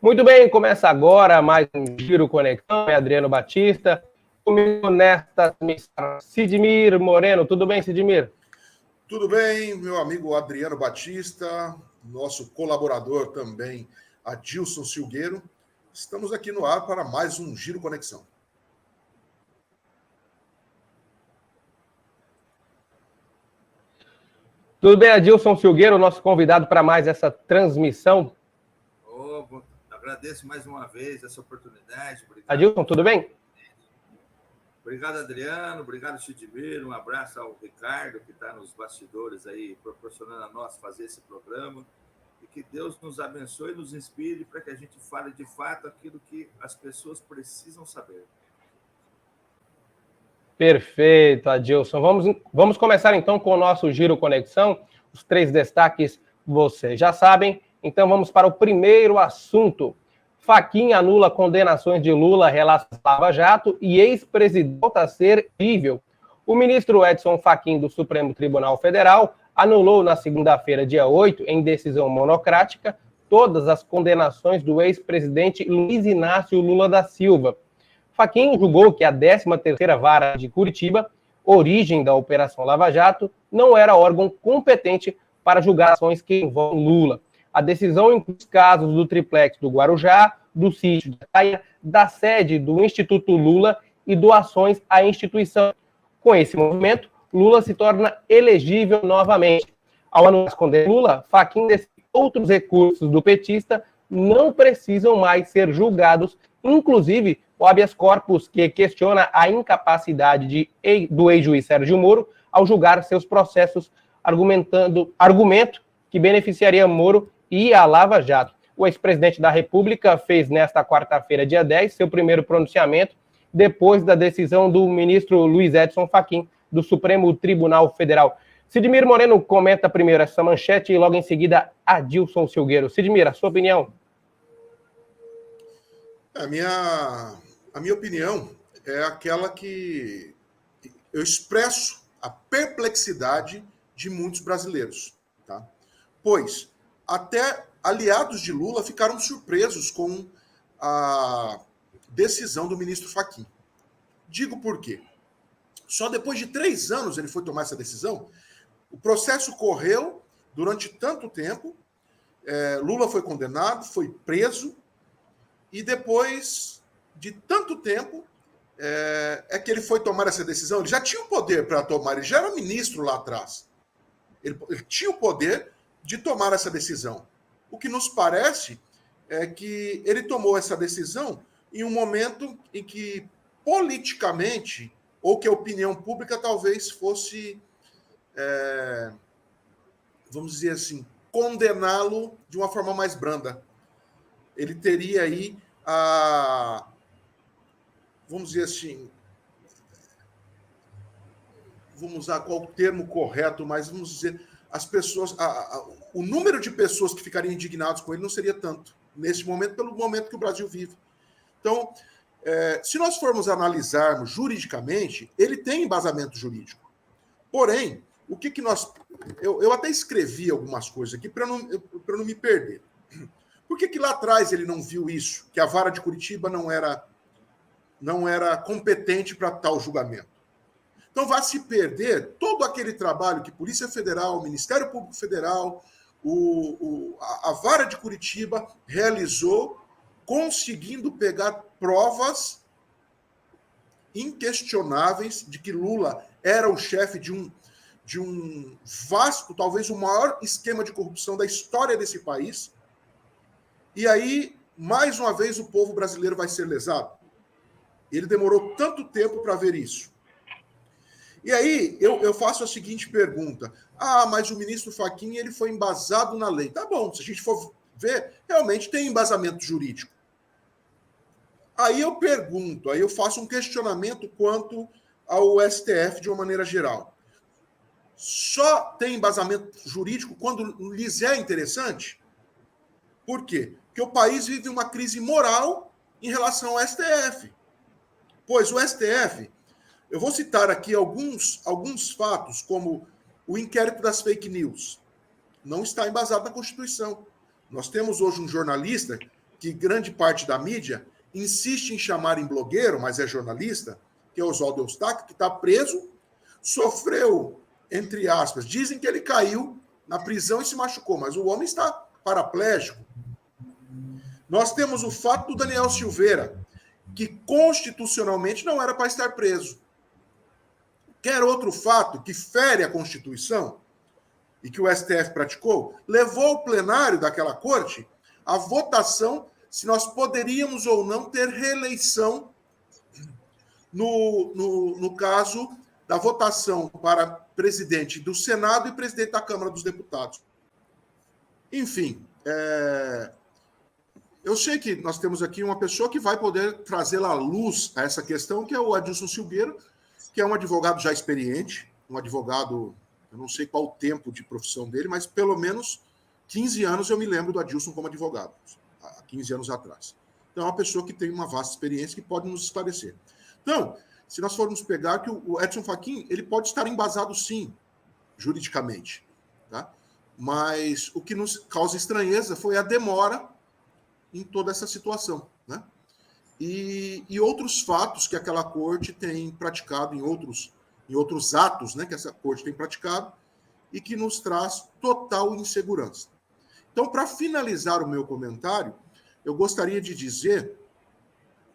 Muito bem, começa agora mais um Giro Conexão, é Adriano Batista. Comigo nesta missão, Sidmir Moreno. Tudo bem, Sidmir? Tudo bem, meu amigo Adriano Batista, nosso colaborador também, Adilson Silgueiro. Estamos aqui no ar para mais um Giro Conexão. Tudo bem, Adilson Silgueiro, nosso convidado para mais essa transmissão. Agradeço mais uma vez essa oportunidade. Obrigado. Adilson, tudo bem? Obrigado, Adriano. Obrigado, Sidmir. Um abraço ao Ricardo, que está nos bastidores aí, proporcionando a nós fazer esse programa. E que Deus nos abençoe e nos inspire para que a gente fale de fato aquilo que as pessoas precisam saber. Perfeito, Adilson. Vamos começar então com o nosso Giro Conexão. Os 3 destaques vocês já sabem. Então vamos para o primeiro assunto. Fachin anula condenações de Lula relacionadas à Lava Jato e ex-presidente volta a ser elegível. O ministro Edson Fachin do Supremo Tribunal Federal anulou na segunda-feira, dia 8, em decisão monocrática, todas as condenações do ex-presidente Luiz Inácio Lula da Silva. Fachin julgou que a 13ª Vara de Curitiba, origem da Operação Lava Jato, não era órgão competente para julgar ações que envolvem Lula. A decisão inclui os casos do triplex do Guarujá, do sítio da Caia, da sede do Instituto Lula e doações à instituição. Com esse movimento, Lula se torna elegível novamente. Ao anular as condenas de Lula, Fachin decide que outros recursos do petista não precisam mais ser julgados, inclusive o habeas corpus, que questiona a incapacidade do ex-juiz Sérgio Moro ao julgar seus processos, argumento que beneficiaria Moro e a Lava Jato. O ex-presidente da República fez nesta quarta-feira, dia 10, seu primeiro pronunciamento depois da decisão do ministro Luiz Edson Fachin, do Supremo Tribunal Federal. Sidmir Moreno comenta primeiro essa manchete e logo em seguida Adilson Silgueiro. Sidmir, a sua opinião? A minha opinião é aquela que eu expresso a perplexidade de muitos brasileiros, tá? Pois até aliados de Lula ficaram surpresos com a decisão do ministro Fachin. Digo por quê. Só depois de 3 anos ele foi tomar essa decisão. O processo correu durante tanto tempo. Lula foi condenado, foi preso. E depois de tanto tempo é que ele foi tomar essa decisão. Ele já tinha o poder para tomar. Ele já era ministro lá atrás. Ele tinha o poder de tomar essa decisão. O que nos parece é que ele tomou essa decisão em um momento em que, politicamente, ou que a opinião pública talvez fosse, vamos dizer assim, condená-lo de uma forma mais branda. Ele teria aí vamos dizer assim, vamos usar qual o termo correto, mas vamos dizer, as pessoas, o número de pessoas que ficariam indignadas com ele não seria tanto, nesse momento, pelo momento que o Brasil vive. Então, se nós formos analisarmos juridicamente, ele tem embasamento jurídico. Porém, o que nós... Eu até escrevi algumas coisas aqui para não me perder. Por que lá atrás ele não viu isso? Que a Vara de Curitiba não era competente para tal julgamento. Então vai se perder todo aquele trabalho que Polícia Federal, Ministério Público Federal, a Vara de Curitiba realizou, conseguindo pegar provas inquestionáveis de que Lula era o chefe de um vasto, talvez o maior esquema de corrupção da história desse país. E aí, mais uma vez, o povo brasileiro vai ser lesado. Ele demorou tanto tempo para ver isso. E aí, eu faço a seguinte pergunta. Mas o ministro Fachin ele foi embasado na lei. Tá bom, se a gente for ver, realmente tem embasamento jurídico. Aí eu pergunto, aí eu faço um questionamento quanto ao STF de uma maneira geral. Só tem embasamento jurídico quando lhes é interessante? Por quê? Porque o país vive uma crise moral em relação ao STF. Pois o STF, eu vou citar aqui alguns fatos, como o inquérito das fake news. Não está embasado na Constituição. Nós temos hoje um jornalista que grande parte da mídia insiste em chamar em blogueiro, mas é jornalista, que é o Oswaldo Eustáquio, que está preso, sofreu, entre aspas, dizem que ele caiu na prisão e se machucou, mas o homem está paraplégico. Nós temos o fato do Daniel Silveira, que constitucionalmente não era para estar preso. Quer outro fato que fere a Constituição e que o STF praticou, levou o plenário daquela corte à votação se nós poderíamos ou não ter reeleição no caso da votação para presidente do Senado e presidente da Câmara dos Deputados. Enfim, eu sei que nós temos aqui uma pessoa que vai poder trazer à luz a essa questão, que é o Adilson Silgueiro, que é um advogado já experiente, um advogado, eu não sei qual o tempo de profissão dele, mas pelo menos 15 anos eu me lembro do Adilson como advogado, há 15 anos atrás. Então é uma pessoa que tem uma vasta experiência que pode nos esclarecer. Então, se nós formos pegar que o Edson Fachin, ele pode estar embasado sim, juridicamente, tá? Mas o que nos causa estranheza foi a demora em toda essa situação, né? E outros fatos que aquela corte tem praticado em outros atos, né, que essa corte tem praticado e que nos traz total insegurança. Então, para finalizar o meu comentário, eu gostaria de dizer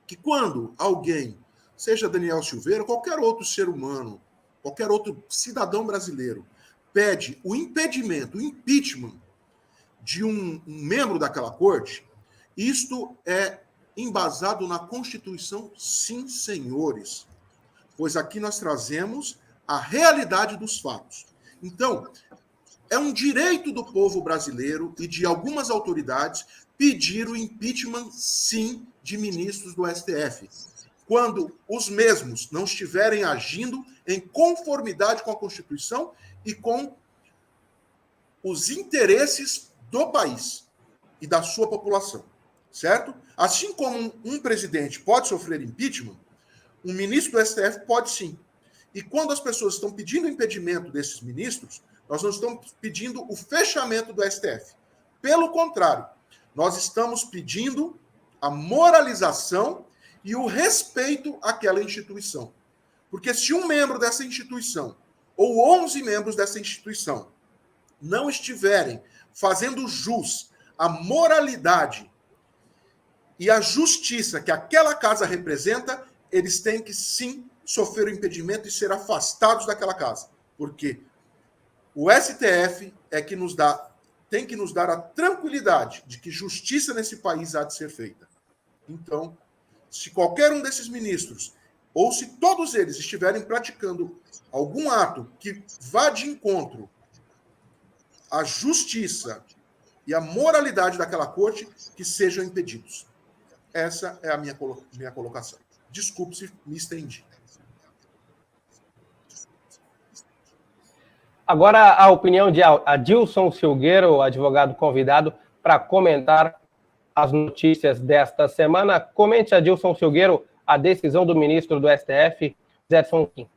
que quando alguém, seja Daniel Silveira, qualquer outro ser humano, qualquer outro cidadão brasileiro, pede o impedimento, o impeachment de um membro daquela corte, isto é embasado na Constituição, sim, senhores. Pois aqui nós trazemos a realidade dos fatos. Então, é um direito do povo brasileiro e de algumas autoridades pedir o impeachment, sim, de ministros do STF, quando os mesmos não estiverem agindo em conformidade com a Constituição e com os interesses do país e da sua população, certo? Assim como um presidente pode sofrer impeachment, um ministro do STF pode sim. E quando as pessoas estão pedindo o impedimento desses ministros, nós não estamos pedindo o fechamento do STF. Pelo contrário, nós estamos pedindo a moralização e o respeito àquela instituição. Porque se um membro dessa instituição, ou 11 membros dessa instituição, não estiverem fazendo jus à moralidade e à justiça que aquela casa representa, eles têm que sim sofrer o impedimento e ser afastados daquela casa. Porque o STF tem que nos dar a tranquilidade de que justiça nesse país há de ser feita. Então, se qualquer um desses ministros, ou se todos eles estiverem praticando algum ato que vá de encontro à justiça e à moralidade daquela corte, que sejam impedidos. Essa é a minha colocação. Desculpe se me estendi. Agora, a opinião de Adilson Silgueiro, advogado convidado, para comentar as notícias desta semana. Comente, Adilson Silgueiro, a decisão do ministro do STF, Edson Fachin.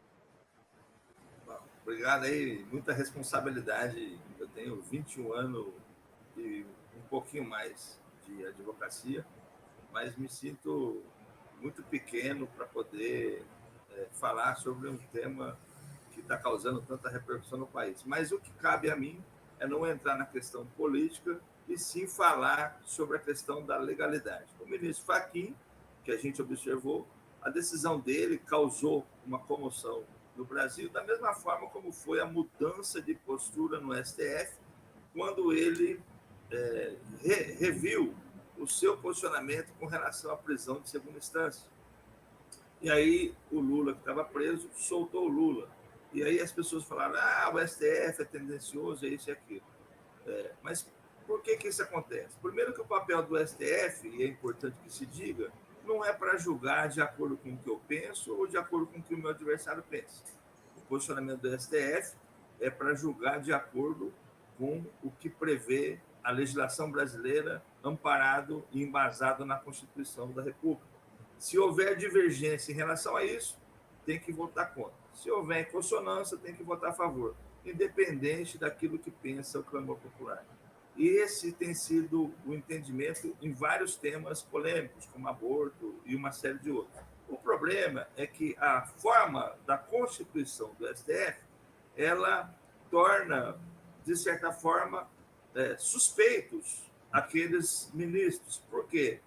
Obrigado aí, muita responsabilidade. Eu tenho 21 anos e um pouquinho mais de advocacia, mas me sinto muito pequeno para poder falar sobre um tema que está causando tanta repercussão no país. Mas o que cabe a mim é não entrar na questão política e sim falar sobre a questão da legalidade. O ministro Fachin, que a gente observou, a decisão dele causou uma comoção no Brasil, da mesma forma como foi a mudança de postura no STF, quando ele reviu o seu posicionamento com relação à prisão de segunda instância. E aí o Lula, que estava preso, soltou o Lula. E aí as pessoas falaram, o STF é tendencioso, é isso e aquilo. Mas por que isso acontece? Primeiro que o papel do STF, e é importante que se diga, não é para julgar de acordo com o que eu penso ou de acordo com o que o meu adversário pensa. O posicionamento do STF é para julgar de acordo com o que prevê a legislação brasileira, amparado e embasado na Constituição da República. Se houver divergência em relação a isso, tem que votar contra. Se houver consonância, tem que votar a favor, independente daquilo que pensa o clamor popular. E esse tem sido o entendimento em vários temas polêmicos, como aborto e uma série de outros. O problema é que a forma da Constituição do STF, ela torna, de certa forma, suspeitos aqueles ministros. Por quê?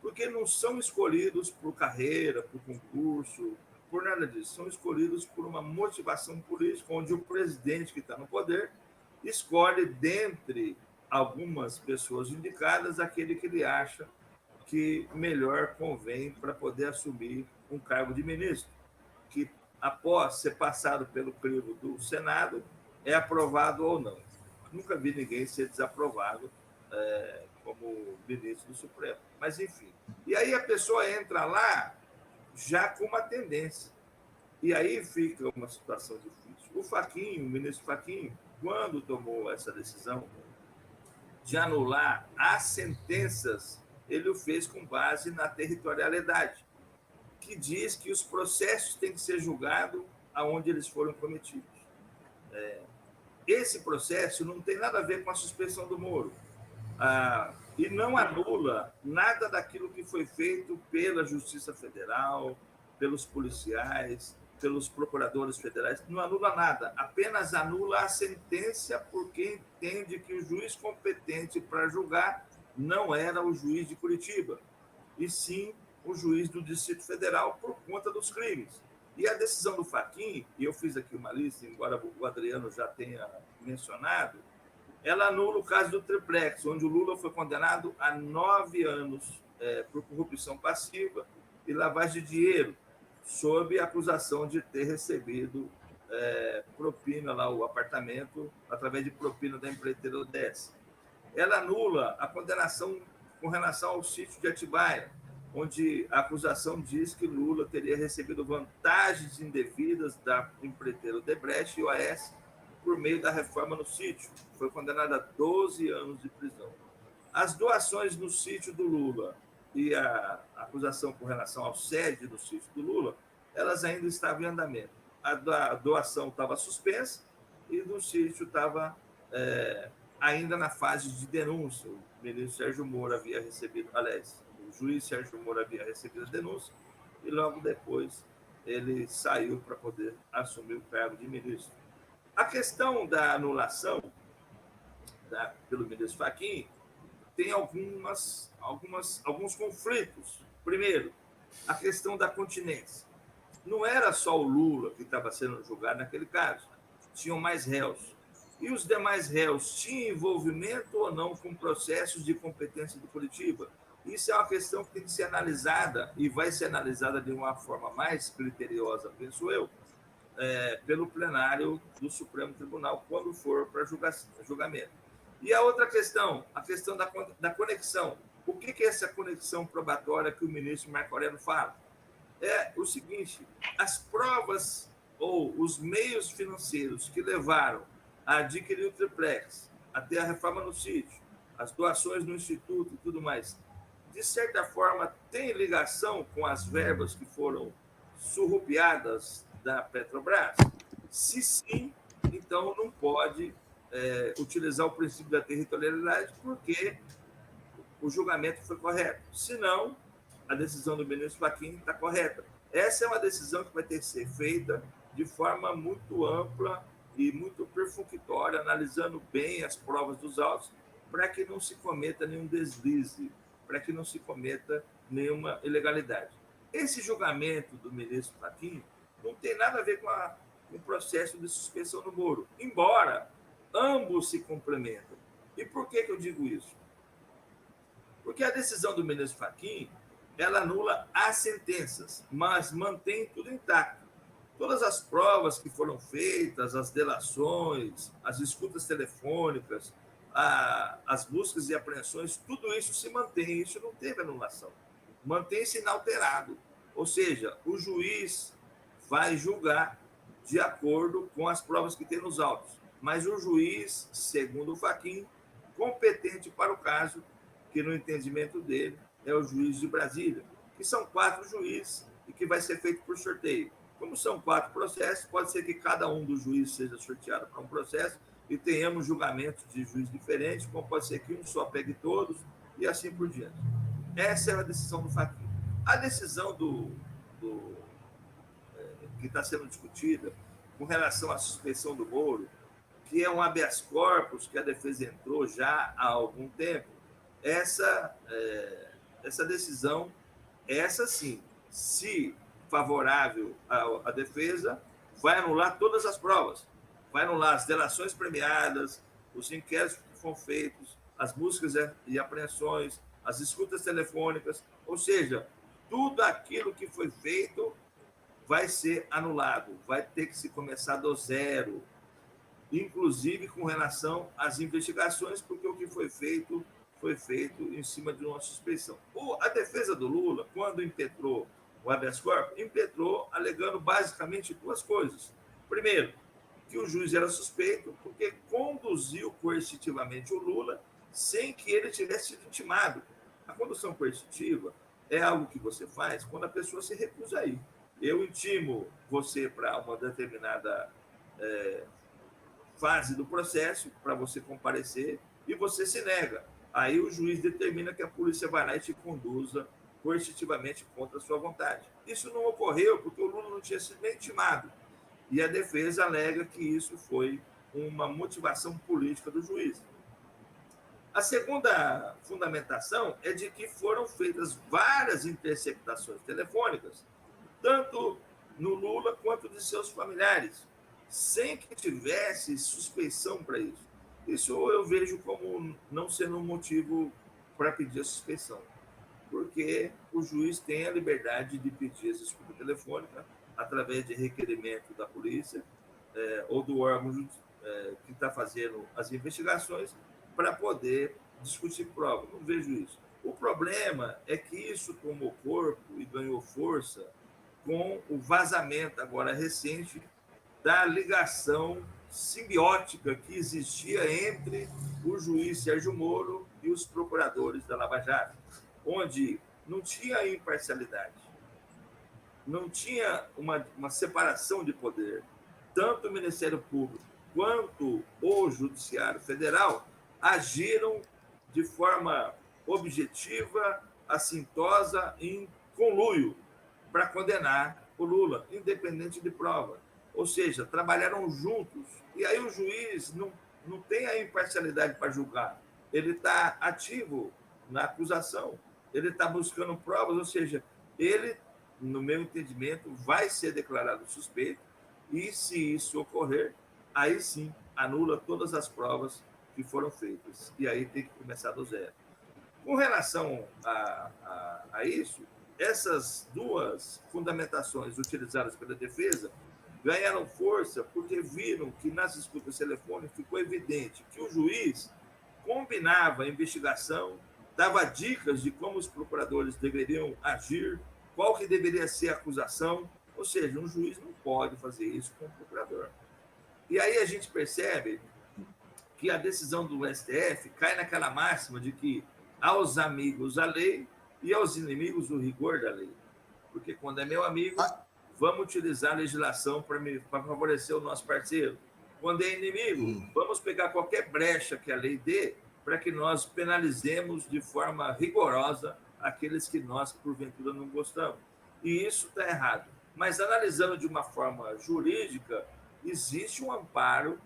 Porque não são escolhidos por carreira, por concurso, por nada disso. São escolhidos por uma motivação política, onde o presidente que está no poder escolhe, dentre algumas pessoas indicadas, aquele que ele acha que melhor convém para poder assumir um cargo de ministro, que após ser passado pelo crivo do Senado, é aprovado ou não. Nunca vi ninguém ser desaprovado como ministro do Supremo. Mas, enfim. E aí a pessoa entra lá já com uma tendência. E aí fica uma situação difícil. O ministro Fachin, quando tomou essa decisão de anular as sentenças, ele o fez com base na territorialidade, que diz que os processos têm que ser julgados aonde eles foram cometidos. Esse processo não tem nada a ver com a suspensão do Moro. E não anula nada daquilo que foi feito pela Justiça Federal, pelos policiais, pelos procuradores federais. Não anula nada, apenas anula a sentença porque entende que o juiz competente para julgar não era o juiz de Curitiba, e sim o juiz do Distrito Federal por conta dos crimes. E a decisão do Fachin, e eu fiz aqui uma lista, embora o Adriano já tenha mencionado, ela anula o caso do triplex, onde o Lula foi condenado a 9 anos por corrupção passiva e lavagem de dinheiro, sob a acusação de ter recebido propina lá, o apartamento, através de propina da empreiteira ODS. Ela anula a condenação com relação ao sítio de Atibaia, onde a acusação diz que Lula teria recebido vantagens indevidas da empreiteira Odebrecht e OAS por meio da reforma no sítio. Foi condenado a 12 anos de prisão. As doações no sítio do Lula e a acusação com relação ao sede do sítio do Lula, elas ainda estavam em andamento. A doação estava suspensa e do sítio estava ainda na fase de denúncia. O ministro Sérgio Moro havia recebido, aliás, o juiz Sérgio Moro havia recebido a denúncia e logo depois ele saiu para poder assumir o cargo de ministro. A questão da anulação pelo ministro Fachin tem alguns conflitos. Primeiro, a questão da continência. Não era só o Lula que estava sendo julgado naquele caso, tinham mais réus. E os demais réus tinham envolvimento ou não com processos de competência de Curitiba? Isso é uma questão que tem que ser analisada e vai ser analisada de uma forma mais criteriosa, penso eu, pelo plenário do Supremo Tribunal, quando for para julgamento. E a outra questão, a questão da conexão. O que é essa conexão probatória que o ministro Marco Aurélio fala? É o seguinte: as provas ou os meios financeiros que levaram a adquirir o triplex, até a reforma no sítio, as doações no Instituto e tudo mais, de certa forma, tem ligação com as verbas que foram surrupiadas da Petrobras? Se sim, então não pode utilizar o princípio da territorialidade, porque o julgamento foi correto. Se não, a decisão do ministro Fachin está correta. Essa é uma decisão que vai ter que ser feita de forma muito ampla e muito perfunctória, analisando bem as provas dos autos, para que não se cometa nenhum deslize, para que não se cometa nenhuma ilegalidade. Esse julgamento do ministro Fachin não tem nada a ver com o processo de suspensão do Moro, embora ambos se complementam. E por que eu digo isso? Porque a decisão do ministro Fachin, ela anula as sentenças, mas mantém tudo intacto. Todas as provas que foram feitas, as delações, as escutas telefônicas, as buscas e apreensões, tudo isso se mantém, isso não teve anulação. Mantém-se inalterado. Ou seja, o juiz vai julgar de acordo com as provas que tem nos autos. Mas o juiz, segundo o Fachin, competente para o caso, que no entendimento dele é o juiz de Brasília, que são 4 juízes e que vai ser feito por sorteio. Como são 4 processos, pode ser que cada um dos juízes seja sorteado para um processo e tenhamos julgamentos de juiz diferentes, como pode ser que um só pegue todos, e assim por diante. Essa é a decisão do Fachin. A decisão que está sendo discutida com relação à suspeição do Moro, que é um habeas corpus que a defesa entrou já há algum tempo, essa decisão, essa sim, se favorável à defesa, vai anular todas as provas, vai anular as delações premiadas, os inquéritos que foram feitos, as buscas e apreensões, as escutas telefônicas, ou seja, tudo aquilo que foi feito vai ser anulado, vai ter que se começar do zero, inclusive com relação às investigações, porque o que foi feito em cima de uma suspeição. A defesa do Lula, quando impetrou o habeas corpus, impetrou alegando basicamente duas coisas. Primeiro, que o juiz era suspeito porque conduziu coercitivamente o Lula sem que ele tivesse sido intimado. A condução coercitiva é algo que você faz quando a pessoa se recusa a ir. Eu intimo você para uma determinada fase do processo, para você comparecer, e você se nega. Aí o juiz determina que a polícia vai lá e te conduza coercitivamente contra a sua vontade. Isso não ocorreu porque o Lula não tinha sido nem intimado. E a defesa alega que isso foi uma motivação política do juiz. A segunda fundamentação é de que foram feitas várias interceptações telefônicas, tanto no Lula quanto de seus familiares, sem que tivesse suspeição para isso. Isso eu vejo como não sendo um motivo para pedir a suspeição, porque o juiz tem a liberdade de pedir essa escuta telefônica através de requerimento da polícia ou do órgão que está fazendo as investigações para poder discutir prova. Não vejo isso. O problema é que isso tomou corpo e ganhou força com o vazamento agora recente da ligação simbiótica que existia entre o juiz Sérgio Moro e os procuradores da Lava Jato, onde não tinha imparcialidade, não tinha uma separação de poder. Tanto o Ministério Público quanto o Judiciário Federal agiram de forma objetiva, assintosa, em conluio, para condenar o Lula, independente de prova. Ou seja, trabalharam juntos. E aí o juiz não tem a imparcialidade para julgar. Ele está ativo na acusação, ele está buscando provas, ou seja, ele, no meu entendimento, vai ser declarado suspeito e, se isso ocorrer, aí sim anula todas as provas que foram feitas. E aí tem que começar do zero. Com relação a isso, essas duas fundamentações utilizadas pela defesa ganharam força porque viram que nas escutas telefônicas ficou evidente que o juiz combinava a investigação, dava dicas de como os procuradores deveriam agir, qual que deveria ser a acusação, ou seja, um juiz não pode fazer isso com o procurador. E aí a gente percebe que a decisão do STF cai naquela máxima de que aos amigos a lei e aos inimigos o rigor da lei. Porque quando é meu amigo, vamos utilizar a legislação para favorecer o nosso parceiro. Quando é inimigo, vamos pegar qualquer brecha que a lei dê para que nós penalizemos de forma rigorosa aqueles que nós, porventura, não gostamos. E isso está errado. Mas, analisando de uma forma jurídica, existe um amparo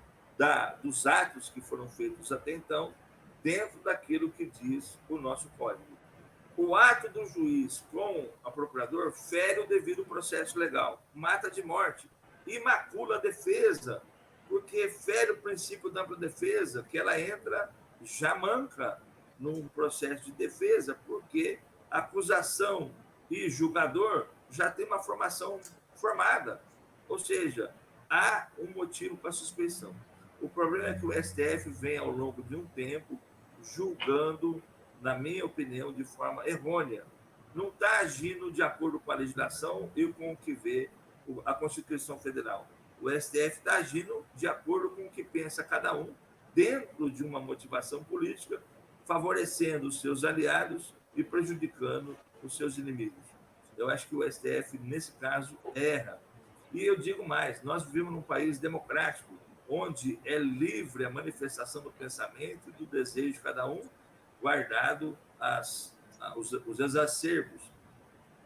dos atos que foram feitos até então dentro daquilo que diz o nosso Código. O ato do juiz com a procurador fere o devido processo legal, mata de morte e macula a defesa, porque fere o princípio da ampla defesa, que ela entra já manca num processo de defesa, porque a acusação e julgador já tem uma formação formada, ou seja, há um motivo para a suspeição. O problema é que o STF vem, ao longo de um tempo, julgando, na minha opinião, de forma errônea. Não está agindo de acordo com a legislação e com o que vê a Constituição Federal. O STF está agindo de acordo com o que pensa cada um, dentro de uma motivação política, favorecendo os seus aliados e prejudicando os seus inimigos. Eu acho que o STF, nesse caso, erra. E eu digo mais, nós vivemos num país democrático, onde é livre a manifestação do pensamento e do desejo de cada um, guardado os exacerbos.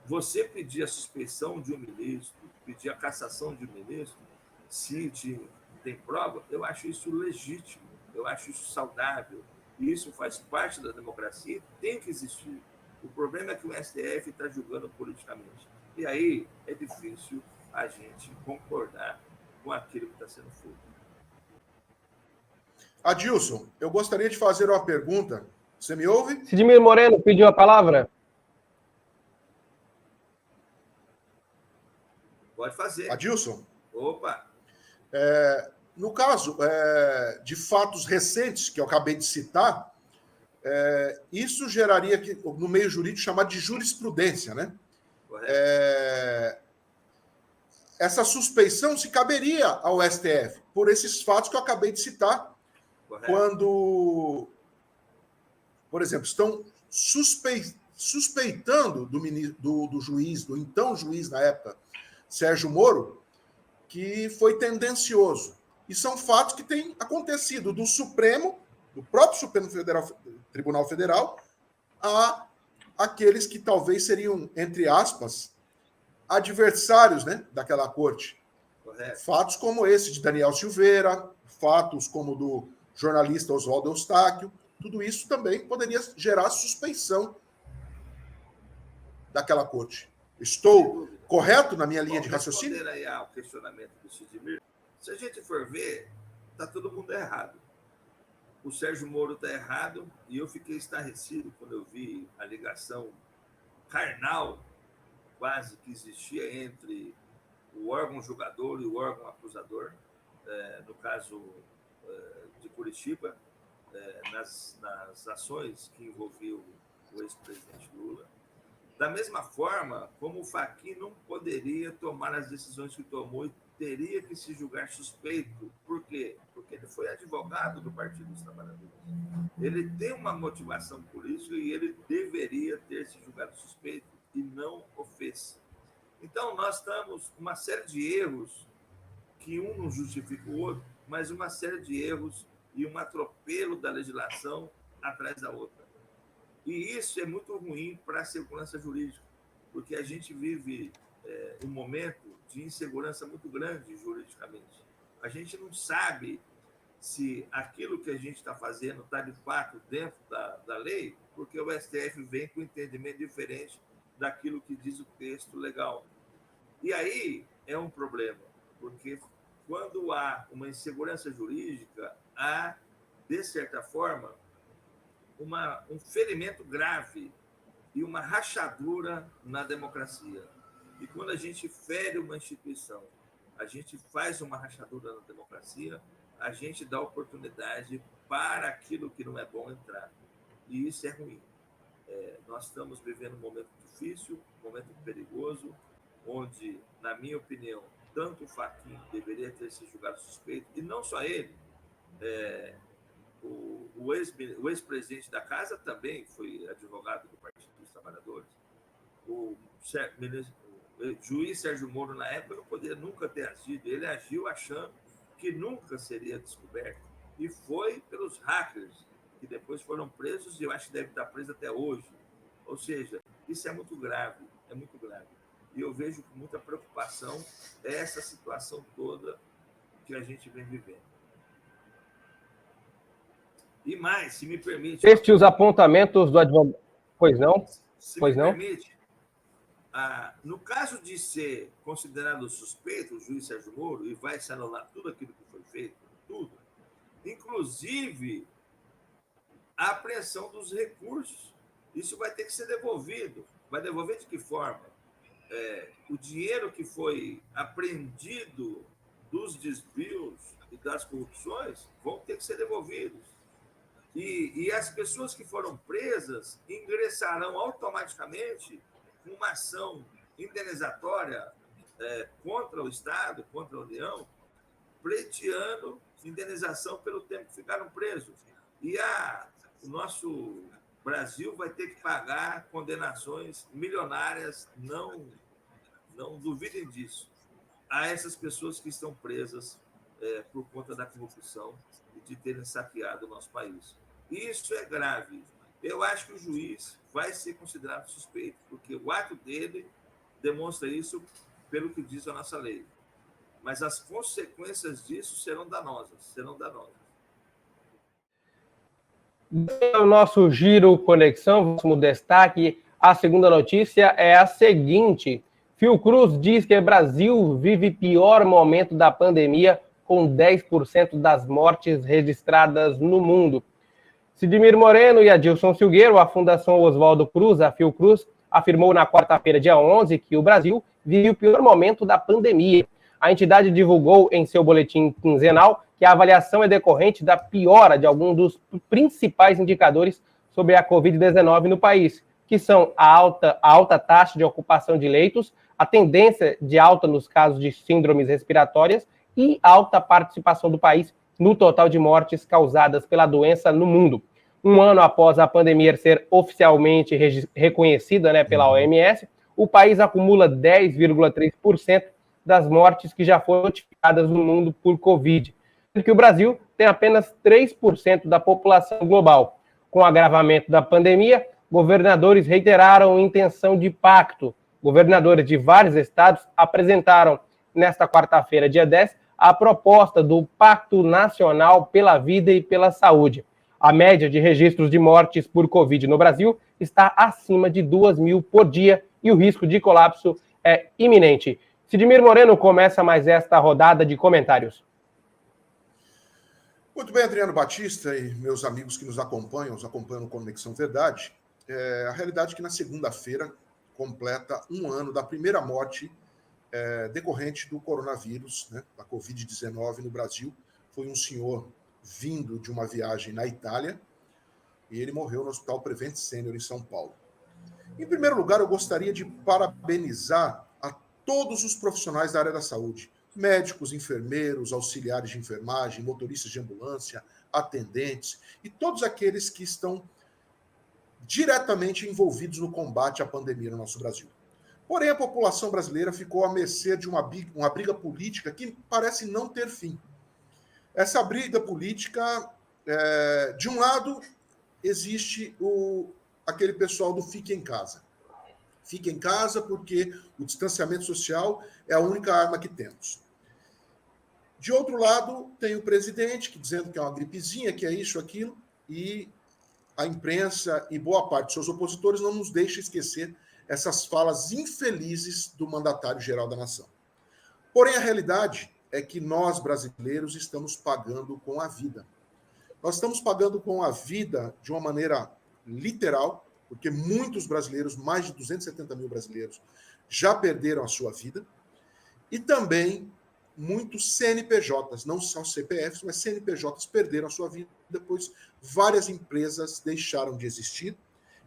Você pedir a suspeição de um ministro, pedir a cassação de um ministro, se tem prova, eu acho isso legítimo, eu acho isso saudável, e isso faz parte da democracia e tem que existir. O problema é que o STF está julgando politicamente. E aí é difícil a gente concordar com aquilo que está sendo feito. Adilson, eu gostaria de fazer uma pergunta. Você me ouve? Sidmir Moreno pediu a palavra. Pode fazer. Adilson? Opa! No caso de fatos recentes que eu acabei de citar, isso geraria, no meio jurídico, chamado de jurisprudência, né? Correto. Essa suspeição se caberia ao STF, por esses fatos que eu acabei de citar. Correto. Quando, por exemplo, estão suspeitando do juiz, do então juiz na época, Sérgio Moro, que foi tendencioso. E são fatos que têm acontecido do próprio Supremo Tribunal Federal, a aqueles que talvez seriam, entre aspas, adversários, né, daquela corte. Correto. Fatos como esse de Daniel Silveira, fatos como do jornalista Oswaldo Eustáquio, tudo isso também poderia gerar suspeição daquela corte. Estou correto na minha linha de raciocínio? Responder aí ao questionamento do Sidmir, se a gente for ver, está todo mundo errado. O Sérgio Moro está errado e eu fiquei estarrecido quando eu vi a ligação carnal quase que existia entre o órgão julgador e o órgão acusador, no caso de Curitiba, nas ações que envolviam o ex-presidente Lula. Da mesma forma como o Fachin não poderia tomar as decisões que tomou e teria que se julgar suspeito. Por quê? Porque ele foi advogado do Partido dos Trabalhadores. Ele tem uma motivação por isso e ele deveria ter se julgado suspeito e não o fez. Então, nós estamos com uma série de erros que um não justifica o outro, mas uma série de erros e um atropelo da legislação atrás da outra. E isso é muito ruim para a segurança jurídica, porque a gente vive um momento de insegurança muito grande juridicamente. A gente não sabe se aquilo que a gente está fazendo está de fato dentro da lei, porque o STF vem com um entendimento diferente daquilo que diz o texto legal. E aí é um problema, porque quando há uma insegurança jurídica, há, de certa forma, um ferimento grave e uma rachadura na democracia. E quando a gente fere uma instituição, a gente faz uma rachadura na democracia, a gente dá oportunidade para aquilo que não é bom entrar. E isso é ruim. Nós estamos vivendo um momento difícil, um momento perigoso, onde, na minha opinião, tanto o Fachin deveria ter se julgado suspeito, e não só ele, o ex-presidente da Casa também foi advogado do Partido dos Trabalhadores. O juiz Sérgio Moro, na época, não poderia nunca ter agido. Ele agiu achando que nunca seria descoberto. E foi pelos hackers, que depois foram presos, e eu acho que deve estar preso até hoje. Ou seja, isso é muito grave, é muito grave. E eu vejo com muita preocupação essa situação toda que a gente vem vivendo. E mais, se me permite... Os apontamentos do advogado... Pois não? Pois não? Permite, no caso de ser considerado suspeito, o juiz Sérgio Moro, e vai se anular tudo aquilo que foi feito, tudo, inclusive a apreensão dos recursos. Isso vai ter que ser devolvido. Vai devolver de que forma? O dinheiro que foi apreendido dos desvios e das corrupções vão ter que ser devolvidos. E as pessoas que foram presas ingressarão automaticamente com uma ação indenizatória contra o Estado, contra a União, pleiteando indenização pelo tempo que ficaram presos. E o nosso Brasil vai ter que pagar condenações milionárias, não duvidem disso, a essas pessoas que estão presas por conta da corrupção e de terem saqueado o nosso país. Isso é grave. Eu acho que o juiz vai ser considerado suspeito, porque o ato dele demonstra isso pelo que diz a nossa lei. Mas as consequências disso serão danosas, O nosso Giro Conexão, último destaque, a segunda notícia é a seguinte: Fiocruz diz que o Brasil vive pior momento da pandemia, com 10% das mortes registradas no mundo. Sidmir Moreno e Adilson Silgueiro, a Fundação Oswaldo Cruz, a Fiocruz, afirmou na quarta-feira, dia 11, que o Brasil vive o pior momento da pandemia. A entidade divulgou em seu boletim quinzenal que a avaliação é decorrente da piora de alguns dos principais indicadores sobre a Covid-19 no país, que são a alta taxa de ocupação de leitos, a tendência de alta nos casos de síndromes respiratórias e alta participação do país no total de mortes causadas pela doença no mundo. Um ano após a pandemia ser oficialmente reconhecida, pela OMS, o país acumula 10,3% das mortes que já foram notificadas no mundo por Covid, sendo que o Brasil tem apenas 3% da população global. Com o agravamento da pandemia, governadores reiteraram intenção de pacto. Governadores de vários estados apresentaram, nesta quarta-feira, dia 10, a proposta do Pacto Nacional pela Vida e pela Saúde. A média de registros de mortes por Covid no Brasil está acima de 2.000 por dia e o risco de colapso é iminente. Sidmir Moreno começa mais esta rodada de comentários. Muito bem, Adriano Batista e meus amigos que nos acompanham no Conexão Verdade. A realidade é que na segunda-feira completa um ano da primeira morte decorrente do coronavírus, da Covid-19 no Brasil. Foi um senhor vindo de uma viagem na Itália e ele morreu no Hospital Prevent Senior em São Paulo. Em primeiro lugar, eu gostaria de parabenizar a todos os profissionais da área da saúde, médicos, enfermeiros, auxiliares de enfermagem, motoristas de ambulância, atendentes e todos aqueles que estão diretamente envolvidos no combate à pandemia no nosso Brasil. Porém, a população brasileira ficou à mercê de uma briga política que parece não ter fim. Essa briga política, de um lado, existe aquele pessoal do fique em casa. Fique em casa porque o distanciamento social é a única arma que temos. De outro lado, tem o presidente dizendo que é uma gripezinha, que é isso, aquilo, e a imprensa e boa parte dos seus opositores não nos deixa esquecer essas falas infelizes do mandatário-geral da nação. Porém, a realidade é que nós, brasileiros, estamos pagando com a vida. Nós estamos pagando com a vida de uma maneira literal, porque muitos brasileiros, mais de 270 mil brasileiros, já perderam a sua vida, e também muitos CNPJs, não só CPFs, mas CNPJs perderam a sua vida, pois várias empresas deixaram de existir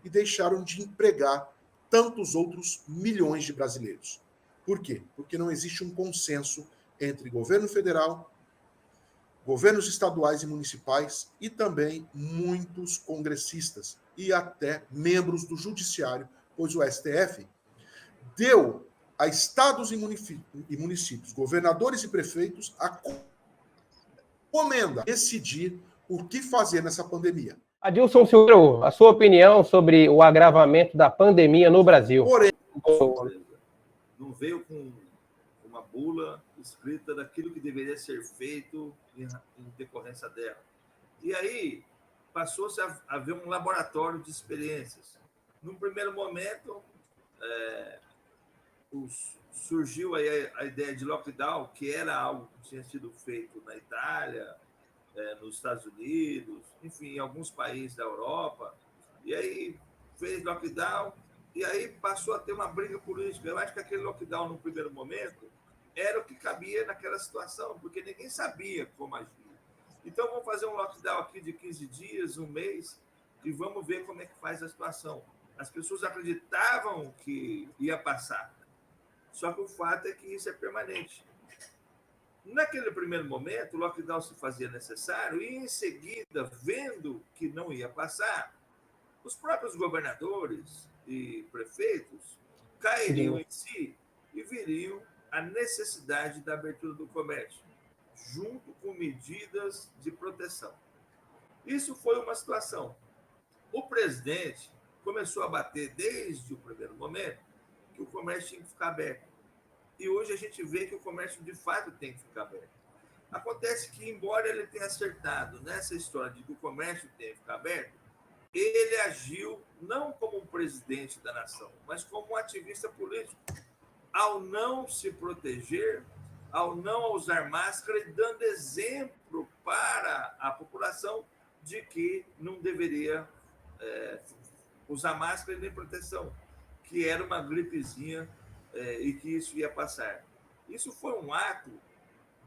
e deixaram de empregar tantos outros milhões de brasileiros. Por quê? Porque não existe um consenso entre governo federal, governos estaduais e municipais e também muitos congressistas e até membros do judiciário, pois o STF deu a estados e municípios, governadores e prefeitos, a comenda decidir o que fazer nessa pandemia. Adilson Silveiro, a sua opinião sobre o agravamento da pandemia no Brasil? Porém, não veio com uma bula escrita daquilo que deveria ser feito em decorrência dela. E aí passou-se a haver um laboratório de experiências. Num primeiro momento, surgiu aí a ideia de lockdown, que era algo que tinha sido feito na Itália, nos Estados Unidos, enfim, em alguns países da Europa. E aí fez lockdown, e aí passou a ter uma briga política. Eu acho que aquele lockdown, no primeiro momento, era o que cabia naquela situação, porque ninguém sabia como agir. Então, vamos fazer um lockdown aqui de 15 dias, um mês, e vamos ver como é que faz a situação. As pessoas acreditavam que ia passar, só que o fato é que isso é permanente. Naquele primeiro momento, o lockdown se fazia necessário e, em seguida, vendo que não ia passar, os próprios governadores e prefeitos cairiam em si e viriam a necessidade da abertura do comércio. junto com medidas de proteção. Isso foi uma situação. O presidente começou a bater desde o primeiro momento que o comércio tinha que ficar aberto. E hoje a gente vê que o comércio de fato tem que ficar aberto. Acontece que, embora ele tenha acertado nessa história de que o comércio tem que ficar aberto, ele agiu não como um presidente da nação, mas como um ativista político, ao não se proteger, ao não usar máscara e dando exemplo para a população de que não deveria usar máscara e nem proteção, que era uma gripezinha e que isso ia passar. Isso foi um ato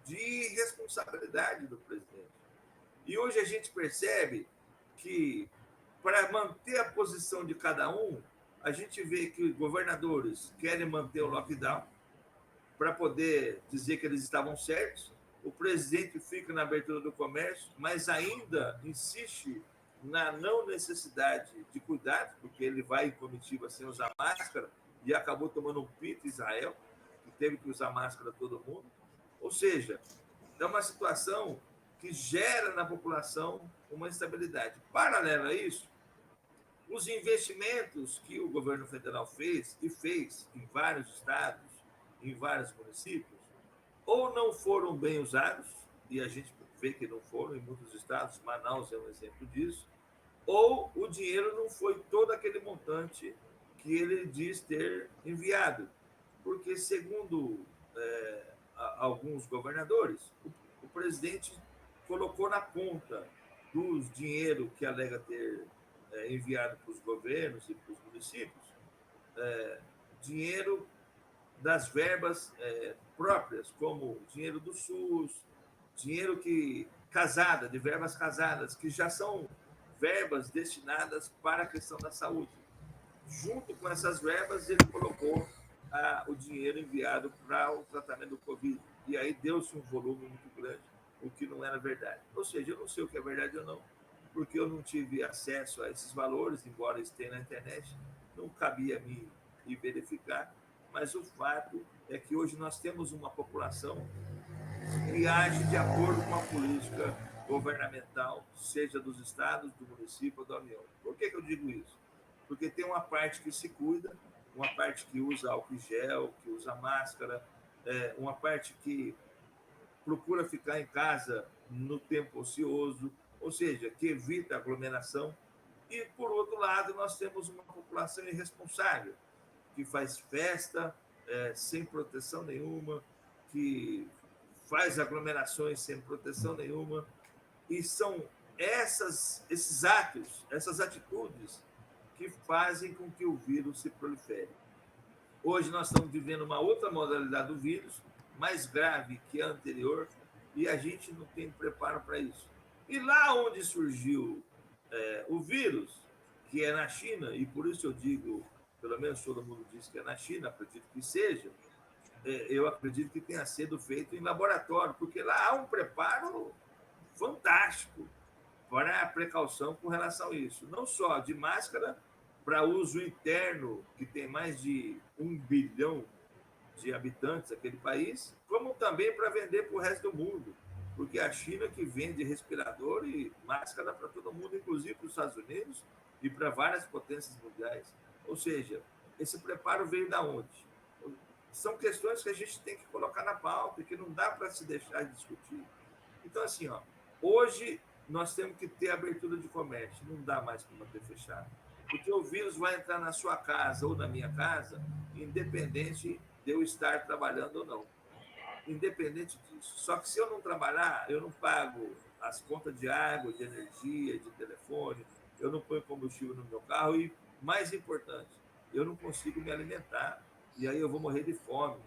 de responsabilidade do presidente. E hoje a gente percebe que, para manter a posição de cada um, a gente vê que governadores querem manter o lockdown para poder dizer que eles estavam certos. O presidente fica na abertura do comércio, mas ainda insiste na não necessidade de cuidado, porque ele vai em comitiva sem usar máscara e acabou tomando um pito em Israel, que teve que usar máscara todo mundo. Ou seja, é uma situação que gera na população uma instabilidade. Paralelo a isso, os investimentos que o governo federal fez em vários estados, em vários municípios, ou não foram bem usados, e a gente vê que não foram em muitos estados, Manaus é um exemplo disso, ou o dinheiro não foi todo aquele montante que ele diz ter enviado. Porque, segundo alguns governadores, o presidente colocou na conta do dinheiro que alega ter enviado para os governos e para os municípios, dinheiro das verbas próprias, como dinheiro do SUS, dinheiro de verbas casadas, que já são verbas destinadas para a questão da saúde. Junto com essas verbas, ele colocou o dinheiro enviado para o tratamento do Covid. E aí deu-se um volume muito grande, o que não era verdade. Ou seja, eu não sei o que é verdade ou não, porque eu não tive acesso a esses valores, embora esteja na internet, não cabia a mim ir verificar, mas o fato é que hoje nós temos uma população que age de acordo com a política governamental, seja dos estados, do município ou da União. Por que eu digo isso? Porque tem uma parte que se cuida, uma parte que usa álcool em gel, que usa máscara, uma parte que procura ficar em casa no tempo ocioso, ou seja, que evita aglomeração. E, por outro lado, nós temos uma população irresponsável, que faz festa sem proteção nenhuma, que faz aglomerações sem proteção nenhuma. E são esses atos, essas atitudes que fazem com que o vírus se prolifere. Hoje nós estamos vivendo uma outra modalidade do vírus, mais grave que a anterior, e a gente não tem preparo para isso. E lá onde surgiu o vírus, que é na China, e por isso eu digo, pelo menos todo mundo diz que é na China, acredito que seja, eu acredito que tenha sido feito em laboratório, porque lá há um preparo fantástico para a precaução com relação a isso. Não só de máscara para uso interno, que tem mais de 1 bilhão de habitantes aquele país, como também para vender para o resto do mundo, porque a China que vende respirador e máscara para todo mundo, inclusive para os Estados Unidos e para várias potências mundiais. Ou seja, esse preparo veio da onde? São questões que a gente tem que colocar na pauta e que não dá para se deixar de discutir. Então, assim, hoje nós temos que ter abertura de comércio, não dá mais para manter fechado. Porque o vírus vai entrar na sua casa ou na minha casa, independente de eu estar trabalhando ou não. Independente disso. Só que se eu não trabalhar, eu não pago as contas de água, de energia, de telefone, eu não ponho combustível no meu carro e, mais importante, eu não consigo me alimentar e aí eu vou morrer de fome.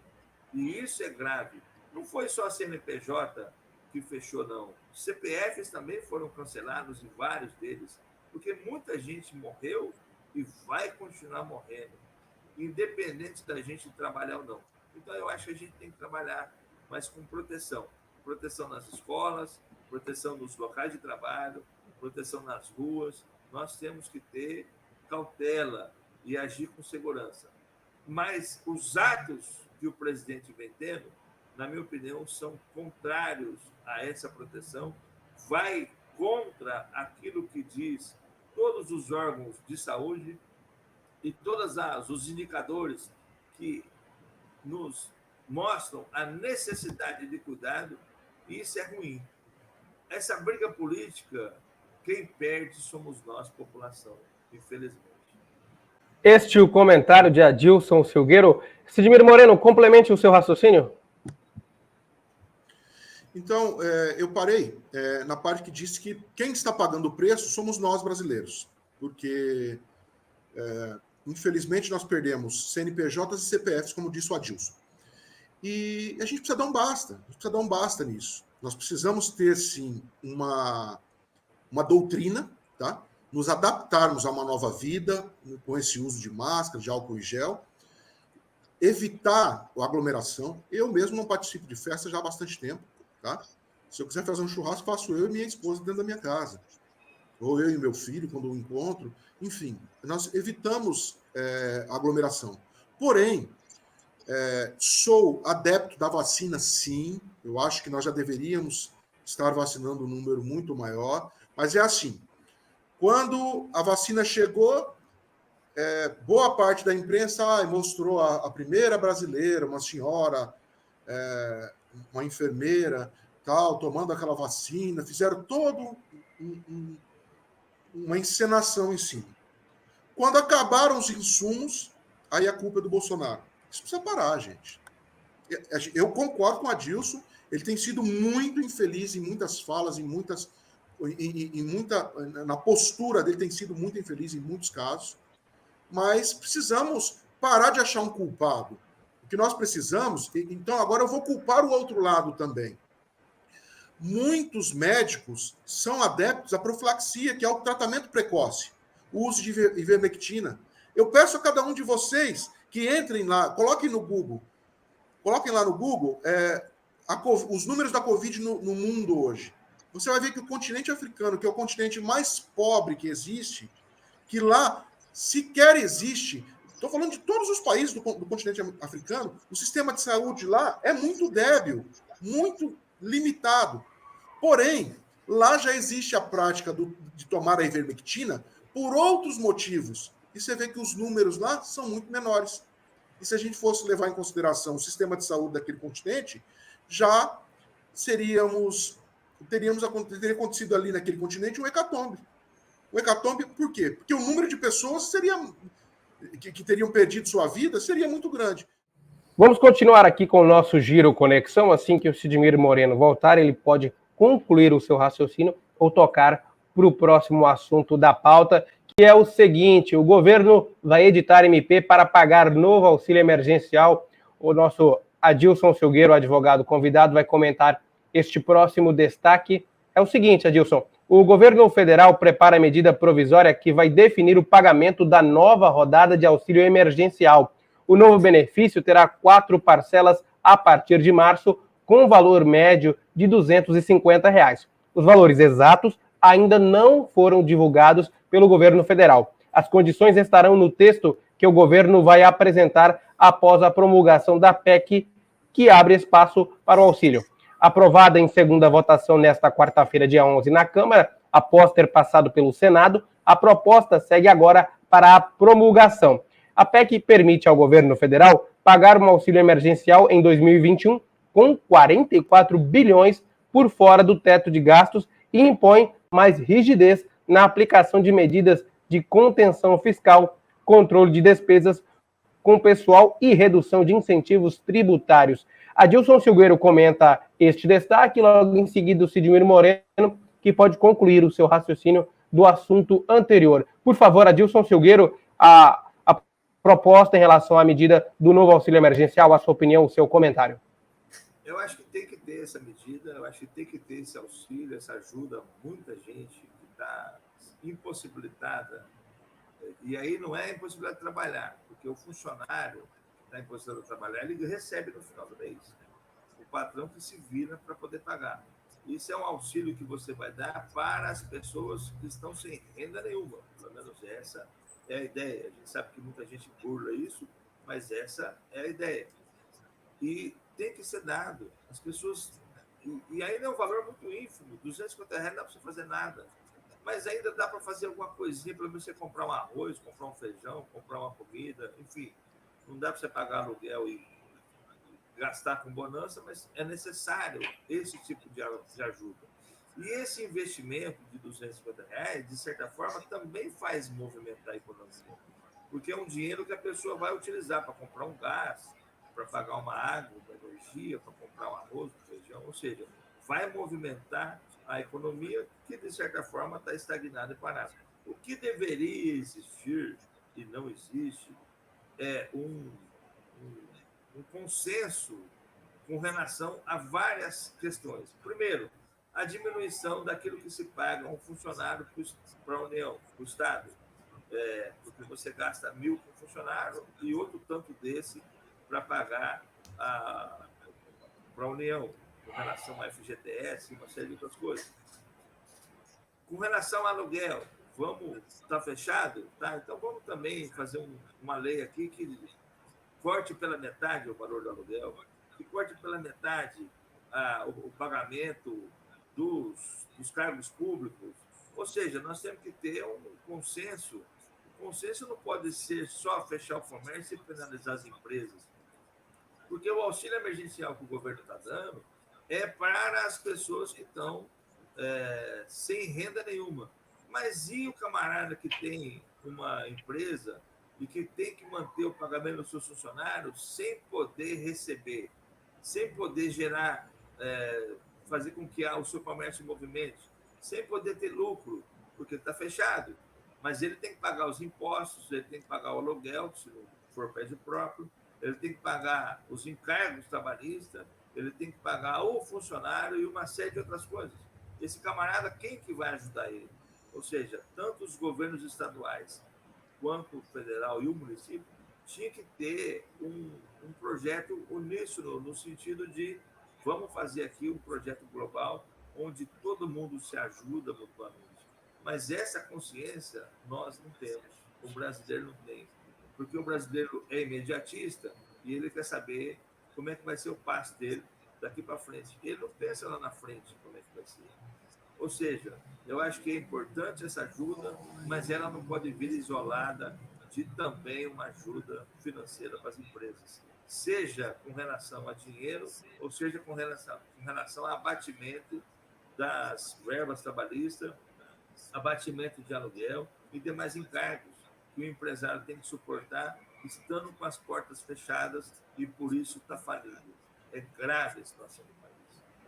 E isso é grave. Não foi só a CNPJ que fechou, não. CPFs também foram cancelados, e vários deles, porque muita gente morreu e vai continuar morrendo, independente da gente trabalhar ou não. Então, eu acho que a gente tem que trabalhar, mas com proteção. Proteção nas escolas, proteção nos locais de trabalho, proteção nas ruas. Nós temos que ter cautela e agir com segurança. Mas os atos que o presidente vem tendo na minha opinião, são contrários a essa proteção, vai contra aquilo que diz todos os órgãos de saúde e todos os indicadores que nos mostram a necessidade de cuidado, e isso é ruim. Essa briga política, quem perde somos nós, população, infelizmente. Este é o comentário de Adilson Silgueiro. Sidmir Moreno, complemente o seu raciocínio. Então, eu parei na parte que disse que quem está pagando o preço somos nós, brasileiros. Porque, infelizmente, nós perdemos CNPJs e CPFs, como disse o Adilson. E a gente precisa dar um basta. A gente precisa dar um basta nisso. Nós precisamos ter, sim, uma doutrina, tá? Nos adaptarmos a uma nova vida, com esse uso de máscara, de álcool em gel, evitar a aglomeração. Eu mesmo não participo de festa já há bastante tempo, tá? Se eu quiser fazer um churrasco, faço eu e minha esposa dentro da minha casa. Ou eu e meu filho, quando eu encontro. Enfim, nós evitamos a aglomeração. Porém, sou adepto da vacina, sim. Eu acho que nós já deveríamos estar vacinando um número muito maior. Mas é assim, quando a vacina chegou, boa parte da imprensa mostrou a primeira brasileira, uma senhora, uma enfermeira, tal, tomando aquela vacina, fizeram todo uma encenação em cima. Quando acabaram os insumos, aí a culpa é do Bolsonaro. Isso precisa parar, gente. Eu concordo com o Adilson, ele tem sido muito infeliz em muitas falas, na postura dele tem sido muito infeliz em muitos casos, mas precisamos parar de achar um culpado. O que nós precisamos, então agora eu vou culpar o outro lado também. Muitos médicos são adeptos à profilaxia, que é o tratamento precoce, o uso de ivermectina. Eu peço a cada um de vocês que entrem lá, coloquem lá no Google os números da Covid no mundo hoje. Você vai ver que o continente africano, que é o continente mais pobre que existe, que lá sequer existe, estou falando de todos os países do continente africano, o sistema de saúde lá é muito débil, muito limitado. Porém, lá já existe a prática de tomar a ivermectina por outros motivos. E você vê que os números lá são muito menores. E se a gente fosse levar em consideração o sistema de saúde daquele continente, já teria acontecido ali naquele continente um hecatombe. O hecatombe, por quê? Porque o número de pessoas que teriam perdido sua vida seria muito grande. Vamos continuar aqui com o nosso Giro Conexão. Assim que o Sidmir Moreno voltar, ele pode concluir o seu raciocínio ou tocar para o próximo assunto da pauta, que é o seguinte: o governo vai editar MP para pagar novo auxílio emergencial. O nosso Adilson Silgueiro, advogado convidado, vai comentar este próximo destaque. É o seguinte, Adilson: o governo federal prepara a medida provisória que vai definir o pagamento da nova rodada de auxílio emergencial. O novo benefício terá 4 parcelas a partir de março, com valor médio de R$ 250. Os valores exatos ainda não foram divulgados pelo governo federal. As condições estarão no texto que o governo vai apresentar após a promulgação da PEC, que abre espaço para o auxílio. Aprovada em segunda votação nesta quarta-feira, dia 11, na Câmara, após ter passado pelo Senado, a proposta segue agora para a promulgação. A PEC permite ao governo federal pagar um auxílio emergencial em 2021 com 44 bilhões por fora do teto de gastos e impõe mais rigidez na aplicação de medidas de contenção fiscal, controle de despesas com pessoal e redução de incentivos tributários. Adilson Silgueiro comenta este destaque, logo em seguida o Sidmir Moreno, que pode concluir o seu raciocínio do assunto anterior. Por favor, Adilson Silgueiro, a proposta em relação à medida do novo auxílio emergencial, a sua opinião, o seu comentário. Eu acho que tem que ter essa medida, eu acho que tem que ter esse auxílio, essa ajuda a muita gente que está impossibilitada. E aí não é impossibilidade de trabalhar, porque o funcionário que está impossibilitado de trabalhar, ele recebe no final do mês. O patrão que se vira para poder pagar. Isso é um auxílio que você vai dar para as pessoas que estão sem renda nenhuma. Pelo menos essa é a ideia. A gente sabe que muita gente burla isso, mas essa é a ideia. E tem que ser dado. As pessoas... E ainda é um valor muito ínfimo, R$250 não dá para você fazer nada. Mas ainda dá para fazer alguma coisinha, para você comprar um arroz, comprar um feijão, comprar uma comida, enfim. Não dá para você pagar aluguel e gastar com bonança, mas é necessário esse tipo de ajuda. E esse investimento de R$250, de certa forma, também faz movimentar a economia. Porque é um dinheiro que a pessoa vai utilizar para comprar um gás, para pagar uma água, uma energia, para comprar um arroz, um feijão, ou seja, vai movimentar a economia que, de certa forma, está estagnada e parada. O que deveria existir, e não existe, é um consenso com relação a várias questões. Primeiro, a diminuição daquilo que se paga um funcionário para a União, para o Estado. Porque você gasta 1.000 com funcionário e outro tanto desse para pagar para a União, com relação ao FGTS e uma série de outras coisas. Com relação ao aluguel, está fechado? Tá? Então vamos também fazer uma lei aqui que corte pela metade o valor do aluguel, que corte pela metade o pagamento dos cargos públicos. Ou seja, nós temos que ter um consenso. O consenso não pode ser só fechar o comércio e penalizar as empresas. Porque o auxílio emergencial que o governo está dando é para as pessoas que estão sem renda nenhuma. Mas e o camarada que tem uma empresa e que tem que manter o pagamento dos seus funcionários sem poder receber, sem poder gerar, fazer com que o seu comércio movimente, sem poder ter lucro, porque está fechado. Mas ele tem que pagar os impostos, ele tem que pagar o aluguel, se não for prédio próprio, ele tem que pagar os encargos trabalhistas, ele tem que pagar o funcionário e uma série de outras coisas. Esse camarada, quem que vai ajudar ele? Ou seja, tanto os governos estaduais quanto o federal e o município tinha que ter um projeto uníssono, no sentido de vamos fazer aqui um projeto global onde todo mundo se ajuda mutuamente. Mas essa consciência nós não temos, o brasileiro não tem. Porque o brasileiro é imediatista e ele quer saber como é que vai ser o passo dele daqui para frente. Ele não pensa lá na frente como é que vai ser. Ou seja, eu acho que é importante essa ajuda, mas ela não pode vir isolada de também uma ajuda financeira para as empresas, seja com relação a dinheiro ou seja com relação a abatimento das verbas trabalhistas, abatimento de aluguel e demais encargos que o empresário tem que suportar estando com as portas fechadas e por isso está falindo. É grave a situação do país.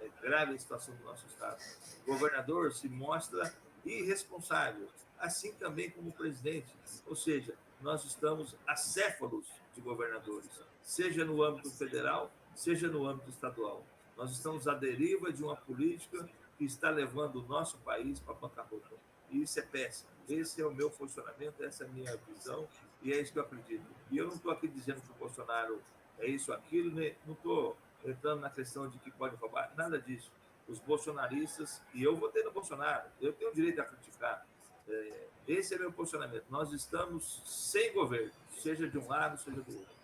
É grave a situação do nosso Estado. O governador se mostra irresponsável, assim também como o presidente. Ou seja, nós estamos acéfalos de governadores, seja no âmbito federal, seja no âmbito estadual. Nós estamos à deriva de uma política que está levando o nosso país para a bancarrota. E isso é péssimo. Esse é o meu funcionamento, essa é a minha visão e é isso que eu acredito. E eu não estou aqui dizendo que o Bolsonaro é isso ou aquilo, né? Não estou entrando na questão de que pode roubar, nada disso. Os bolsonaristas, e eu votei no Bolsonaro, eu tenho o direito a criticar. Esse é meu posicionamento. Nós estamos sem governo, seja de um lado, seja do outro.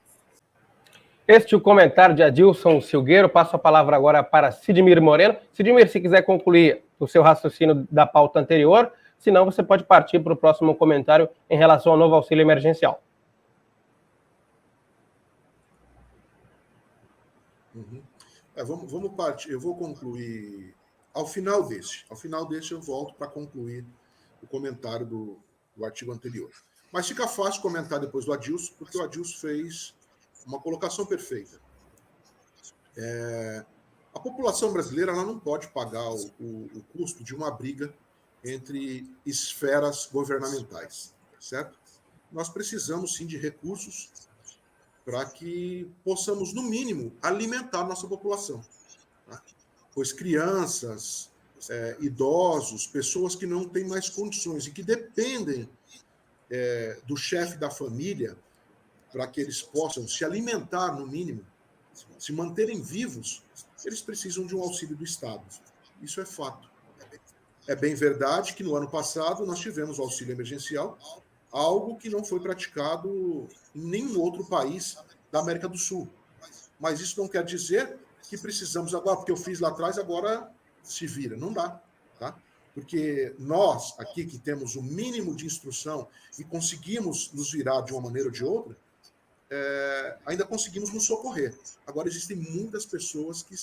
Este é o comentário de Adilson Silgueiro. Passo a palavra agora para Sidmir Moreno. Sidmir, se quiser concluir o seu raciocínio da pauta anterior, senão você pode partir para o próximo comentário em relação ao novo auxílio emergencial. Uhum. Vamos partir. Eu vou concluir ao final deste. Ao final deste eu volto para concluir o comentário do artigo anterior. Mas fica fácil comentar depois do Adilson, porque o Adilson fez uma colocação perfeita. A população brasileira ela não pode pagar o custo de uma briga entre esferas governamentais, certo? Nós precisamos, sim, de recursos para que possamos, no mínimo, alimentar nossa população. Tá? Pois crianças, idosos, pessoas que não têm mais condições e que dependem do chefe da família para que eles possam se alimentar, no mínimo, se manterem vivos, eles precisam de um auxílio do Estado. Isso é fato. É bem verdade que no ano passado nós tivemos o auxílio emergencial, algo que não foi praticado em nenhum outro país da América do Sul. Mas isso não quer dizer que precisamos agora, porque eu fiz lá atrás, agora se vira. Não dá, tá? Porque nós, aqui que temos o mínimo de instrução e conseguimos nos virar de uma maneira ou de outra, ainda conseguimos nos socorrer. Agora, existem muitas pessoas que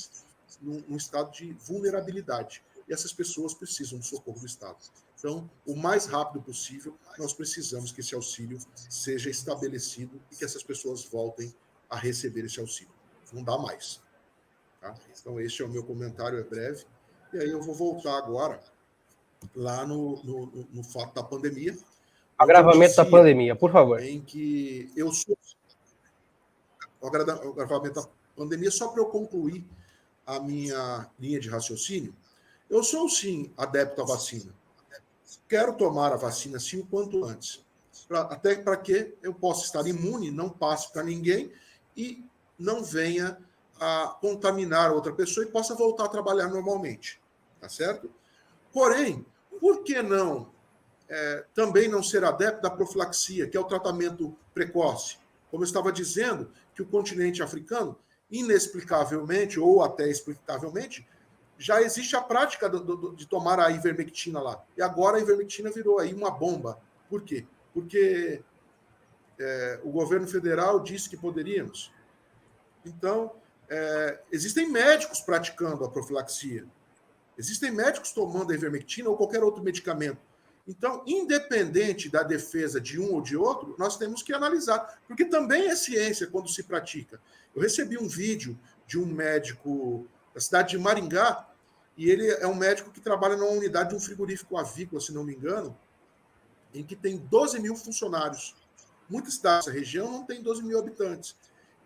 num estado de vulnerabilidade. E essas pessoas precisam do socorro do Estado. Então, o mais rápido possível, nós precisamos que esse auxílio seja estabelecido e que essas pessoas voltem a receber esse auxílio. Não dá mais. Tá? Então, esse é o meu comentário, é breve. E aí eu vou voltar agora lá no fato da pandemia. Agravamento da pandemia, por favor. Em que eu sou... O agravamento da pandemia, só para eu concluir a minha linha de raciocínio, eu sou, sim, adepto à vacina. Quero tomar a vacina, sim, o quanto antes. Até para que eu possa estar imune, não passe para ninguém e não venha a contaminar outra pessoa e possa voltar a trabalhar normalmente. Tá certo? Porém, por que não também não ser adepto da profilaxia, que é o tratamento precoce? Como eu estava dizendo, que o continente africano, inexplicavelmente, ou até explicavelmente, já existe a prática de tomar a ivermectina lá. E agora a ivermectina virou aí uma bomba. Por quê? Porque o governo federal disse que poderíamos. Então, existem médicos praticando a profilaxia. Existem médicos tomando a ivermectina ou qualquer outro medicamento. Então, independente da defesa de um ou de outro, nós temos que analisar. Porque também é ciência quando se pratica. Eu recebi um vídeo de um médico da cidade de Maringá, e ele é um médico que trabalha numa unidade de um frigorífico avícola, se não me engano, em que tem 12 mil funcionários. Muitas cidades dessa região não tem 12 mil habitantes.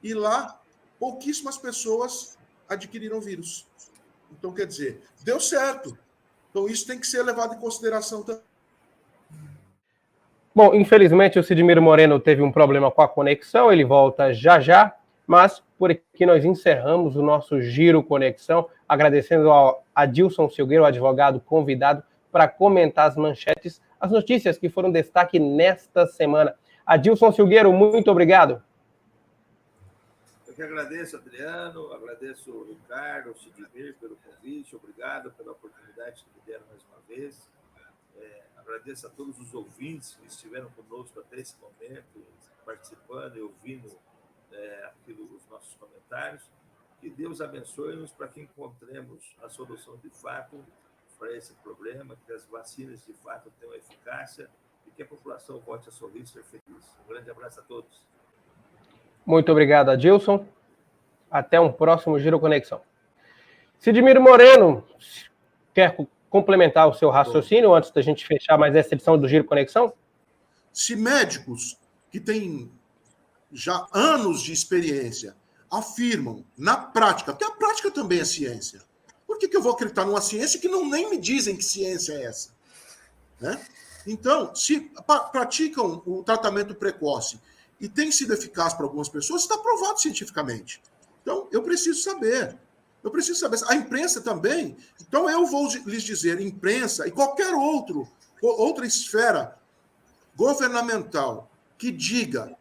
E lá, pouquíssimas pessoas adquiriram vírus. Então, quer dizer, deu certo. Então, isso tem que ser levado em consideração também. Bom, infelizmente o Sidmiro Moreno teve um problema com a conexão, ele volta já já, mas por aqui nós encerramos o nosso Giro Conexão, agradecendo ao Adilson Silgueiro, o advogado convidado, para comentar as manchetes, as notícias que foram destaque nesta semana. Adilson Silgueiro, muito obrigado. Eu que agradeço, Adriano, agradeço o Ricardo, o Sidmiro pelo convite, obrigado pela oportunidade que me deram mais uma vez. Agradeço a todos os ouvintes que estiveram conosco até esse momento, participando e ouvindo os nossos comentários. Que Deus abençoe-nos para que encontremos a solução de fato para esse problema, que as vacinas de fato tenham eficácia e que a população volte a sorrir e ser feliz. Um grande abraço a todos. Muito obrigado, Adilson. Até um próximo Giro Conexão. Sidmiro Moreno, quer complementar o seu raciocínio antes da gente fechar mais essa edição do Giro Conexão? Se médicos que têm já anos de experiência afirmam na prática, porque a prática também é ciência, por que eu vou acreditar numa ciência que nem me dizem que ciência é essa? Né? Então, se praticam o tratamento precoce e tem sido eficaz para algumas pessoas, está provado cientificamente. Então, eu preciso saber. A imprensa também. Então, eu vou lhes dizer, imprensa e qualquer outra esfera governamental que diga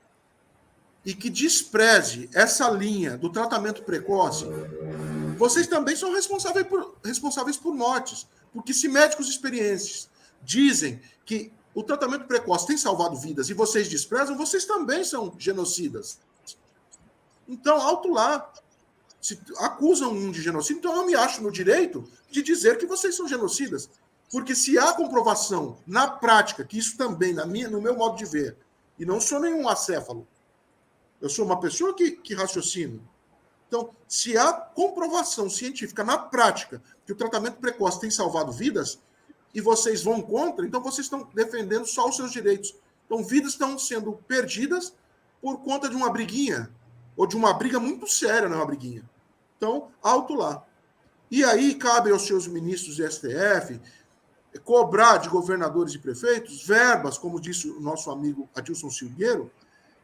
e que despreze essa linha do tratamento precoce, vocês também são responsáveis por mortes. Porque se médicos experientes dizem que o tratamento precoce tem salvado vidas e vocês desprezam, vocês também são genocidas. Então, alto lá. Se acusam um de genocídio, então eu me acho no direito de dizer que vocês são genocidas. Porque se há comprovação na prática, que isso também, no meu modo de ver, e não sou nenhum acéfalo, eu sou uma pessoa que raciocino. Então, se há comprovação científica na prática que o tratamento precoce tem salvado vidas, e vocês vão contra, então vocês estão defendendo só os seus direitos. Então, vidas estão sendo perdidas por conta de uma briguinha, ou de uma briga muito séria, não é uma briguinha. Então, alto lá. E aí, cabe aos seus ministros do STF cobrar de governadores e prefeitos verbas, como disse o nosso amigo Adilson Silgueiro,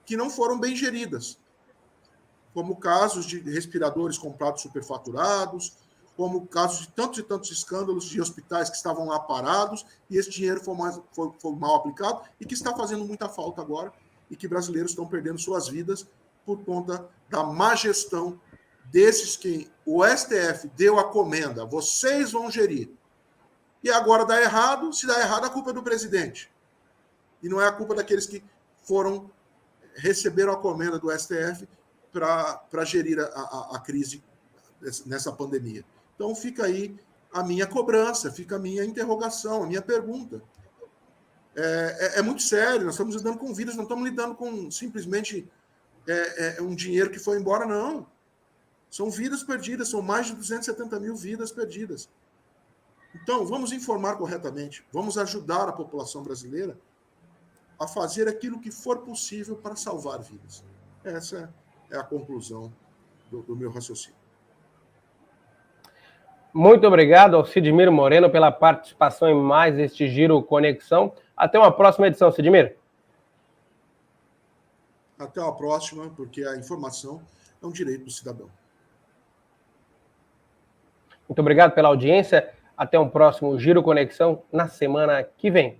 que não foram bem geridas. Como casos de respiradores comprados superfaturados, como casos de tantos e tantos escândalos de hospitais que estavam lá parados e esse dinheiro foi mal aplicado e que está fazendo muita falta agora e que brasileiros estão perdendo suas vidas por conta da má gestão desses que o STF deu a comenda, vocês vão gerir, e agora dá errado, se dá errado, a culpa é do presidente. E não é a culpa daqueles que receberam a comenda do STF para gerir a crise nessa pandemia. Então fica aí a minha cobrança, fica a minha interrogação, a minha pergunta. É muito sério, nós estamos lidando com vidas, não estamos lidando com simplesmente um dinheiro que foi embora, não. São vidas perdidas, são mais de 270 mil vidas perdidas. Então, vamos informar corretamente, vamos ajudar a população brasileira a fazer aquilo que for possível para salvar vidas. Essa é a conclusão do meu raciocínio. Muito obrigado ao Sidmir Moreno pela participação em mais este Giro Conexão. Até uma próxima edição, Sidmir. Até a próxima, porque a informação é um direito do cidadão. Muito obrigado pela audiência. Até um próximo Giro Conexão na semana que vem.